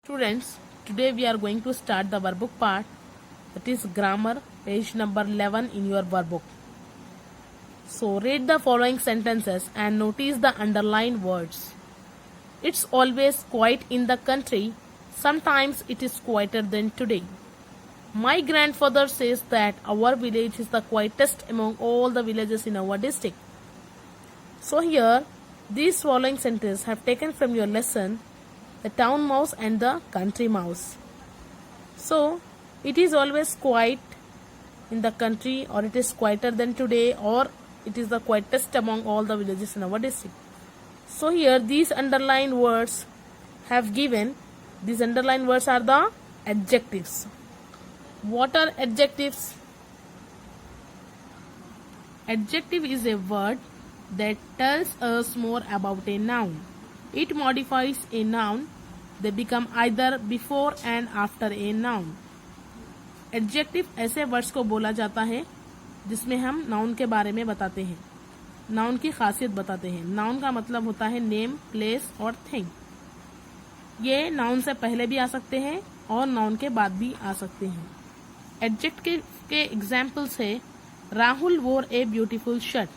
Students, today we are going to start the workbook part, that is grammar, page number 11 in your workbook. So read the following sentences and notice the underlined words. It's always quiet in the country. Sometimes it is quieter than today. My grandfather says that our village is the quietest among all the villages in our district. So here, these following sentences have taken from your lesson, the town mouse and the country mouse. So, it is always quiet in the country, or it is quieter than today, or it is the quietest among all the villages in our district. So here these underlined words have given, these underlined words are the adjectives. What are adjectives? Adjective is a word that tells us more about a noun. It modifies a noun. They become either before and after a noun. Adjective ऐसे words को बोला जाता है जिसमें हम noun के बारे में बताते हैं, नाउन की खासियत बताते हैं. नाउन का मतलब होता है नेम, प्लेस और थिंग. ये नाउन से पहले भी आ सकते हैं और नाउन के बाद भी आ सकते हैं. एडजेक्टिव के एग्जाम्पल्स है, राहुल वोर ए ब्यूटीफुल शर्ट.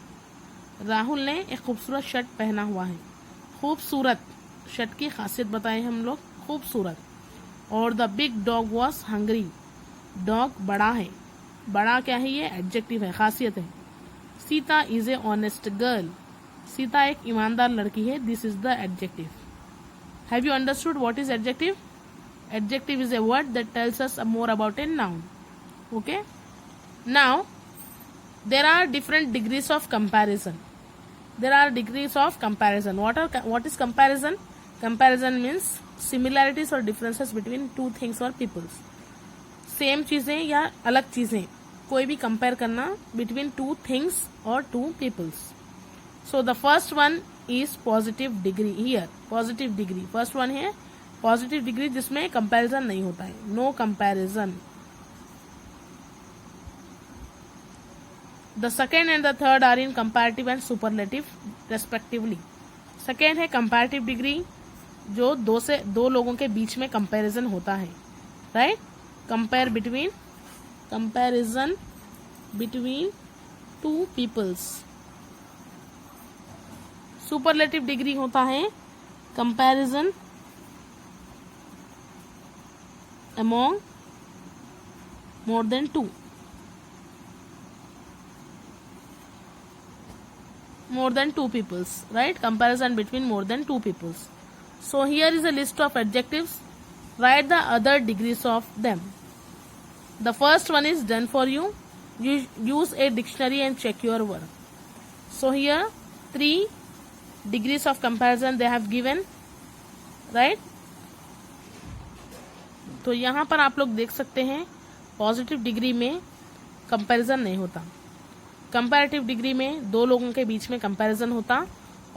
राहुल ने एक खूबसूरत शर्ट पहना हुआ है. खूबसूरत शर्ट की खासियत बताए हम लोग, खूबसूरत. और the big dog was hungry. Dog बड़ा है. बड़ा क्या है? ये एडजेक्टिव है, खासियत है. Sita is a honest girl. Sita एक ईमानदार लड़की है. This is the adjective. Have you understood what is adjective? Adjective is a word that tells us more about a noun. Okay, now there are different degrees of comparison. There are degrees of comparison. What is comparison? Comparison means similarities or differences between two things or peoples. Same चीजें या अलग चीजें कोई भी compare करना between two things or two peoples. So the first one is positive degree. Here positive degree, first one है positive degree जिसमें comparison नहीं होता है, no comparison. The second and the third are in comparative and superlative respectively. Second है comparative degree, जो दो लोगों के बीच में comparison होता है, right? Comparison between two peoples. Superlative degree होता है comparison among more than two. More than two peoples, right? Comparison between more than two peoples. So here is a list of adjectives. Write the other degrees of them. The first one is done for you. Use a dictionary and check your work. So here 3 degrees of comparison they have given, right? तो यहाँ पर आप लोग देख सकते हैं positive degree में comparison नहीं होता. कंपैरेटिव डिग्री में दो लोगों के बीच में कंपैरिजन होता,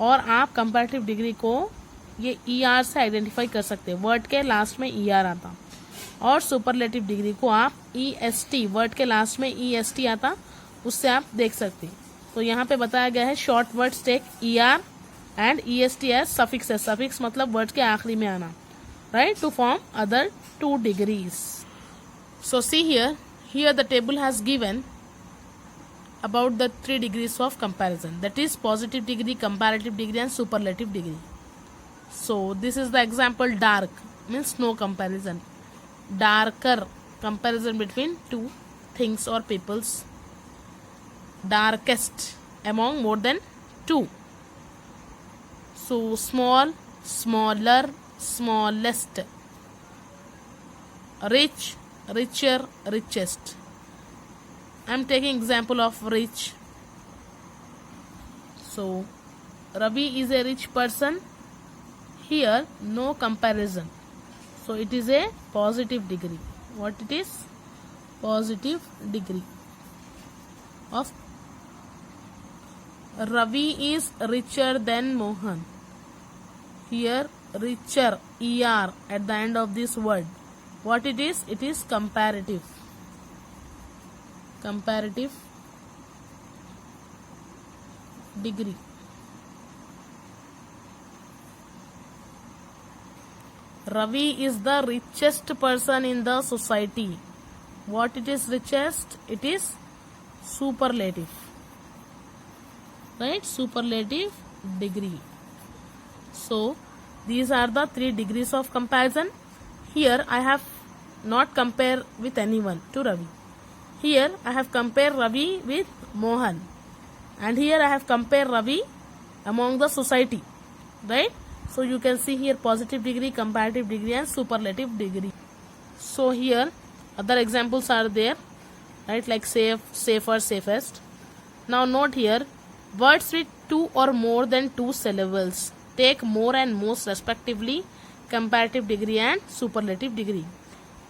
और आप कंपैरेटिव डिग्री को ये ER से आइडेंटिफाई कर सकते हैं, वर्ड के लास्ट में ER आता. और सुपरलेटिव डिग्री को आप EST, वर्ड के लास्ट में EST आता, उससे आप देख सकते हैं. तो यहाँ पे बताया गया है short words take ER and EST as suffix. Suffix मतलब वर्ड के आखिरी में आना, right, to form other 2 degrees. So see here the table has given about the 3 degrees of comparison, that is positive degree, comparative degree and superlative degree. So this is the example. Dark means no comparison. Darker, comparison between two things or peoples. Darkest, among more than 2. So small, smaller, smallest. Rich, richer, richest. I am taking example of rich. So Ravi is a rich person. Here no comparison, so it is a positive degree. What it is? Positive degree of Ravi is richer than Mohan. Here richer, ER at the end of this word. What it is? It is comparative degree. Ravi is the richest person in the society. What it is richest? It is superlative. Right? Superlative degree. So these are the 3 degrees of comparison. Here I have not compared with anyone to Ravi. Here I have compared Ravi with Mohan. And here I have compared Ravi among the society. Right? So you can see here positive degree, comparative degree and superlative degree. So here other examples are there. Right? Like safe, safer, safest. Now note here, words with 2 or more than 2 syllables take more and most respectively comparative degree and superlative degree.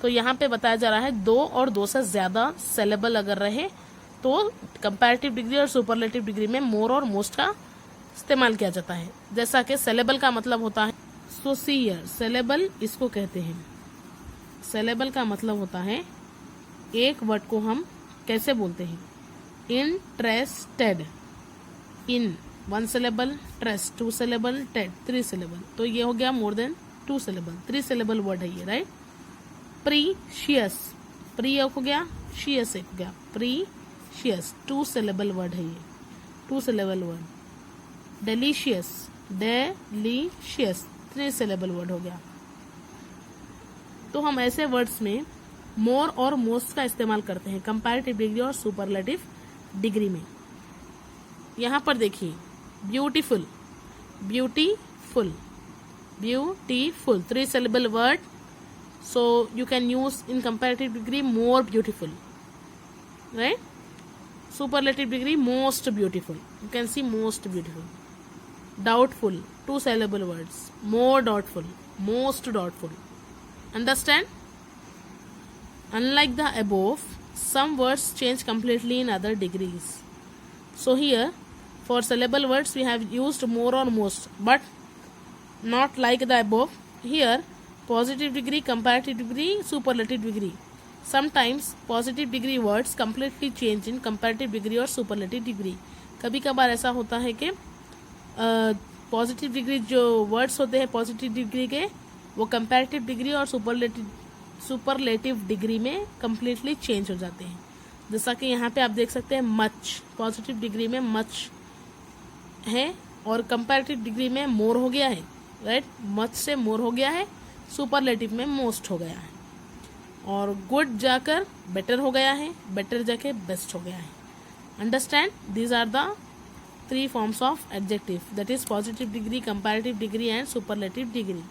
तो यहाँ पे बताया जा रहा है 2 और 2 से ज़्यादा syllable अगर रहे तो comparative degree और superlative degree में more और most का इस्तेमाल किया जाता है. जैसा कि syllable का मतलब होता है, so see here, syllable इसको कहते हैं. syllable का मतलब होता है एक वर्ड को हम कैसे बोलते हैं. Interested, in 1 syllable, trust 2 syllable, ted 3 syllable. तो ये हो गया more than 2 syllable, 3 syllable word है ये. राइट. Precious, प्री एक हो गया, शियस एक हो गया. Precious 2 syllable वर्ड है ये, 2 syllable word. Delicious, delicious 3 syllable word हो गया. तो हम ऐसे वर्ड्स में मोर और मोस्ट का इस्तेमाल करते हैं कंपैरेटिव डिग्री और सुपरलेटिव डिग्री में. यहाँ पर देखिए beautiful, beautiful, beautiful 3 syllable word. So you can use in comparative degree more beautiful, right? Superlative degree most beautiful. You can see most beautiful. Doubtful 2 syllable words, more doubtful, most doubtful. Understand? Unlike the above, some words change completely in other degrees. So here for syllable words we have used more or most, but not like the above. Here positive degree, comparative degree, superlative degree. Sometimes positive degree words completely change in comparative degree और superlative degree. कभी कभार ऐसा होता है कि positive degree जो words होते हैं पॉजिटिव डिग्री के वो कंपैरेटिव डिग्री और सुपरलेटिव डिग्री में कम्प्लीटली चेंज हो जाते हैं. जैसा कि यहाँ पे आप देख सकते हैं मच पॉजिटिव डिग्री में मच है और कंपैरेटिव डिग्री में मोर हो गया है. राइट. मच से मोर हो गया है, सुपरलेटिव में मोस्ट हो गया है. और गुड जाकर बेटर हो गया है, बेटर जाके बेस्ट हो गया है. Understand? These are the 3 forms of adjective, that is positive degree, comparative degree and superlative degree.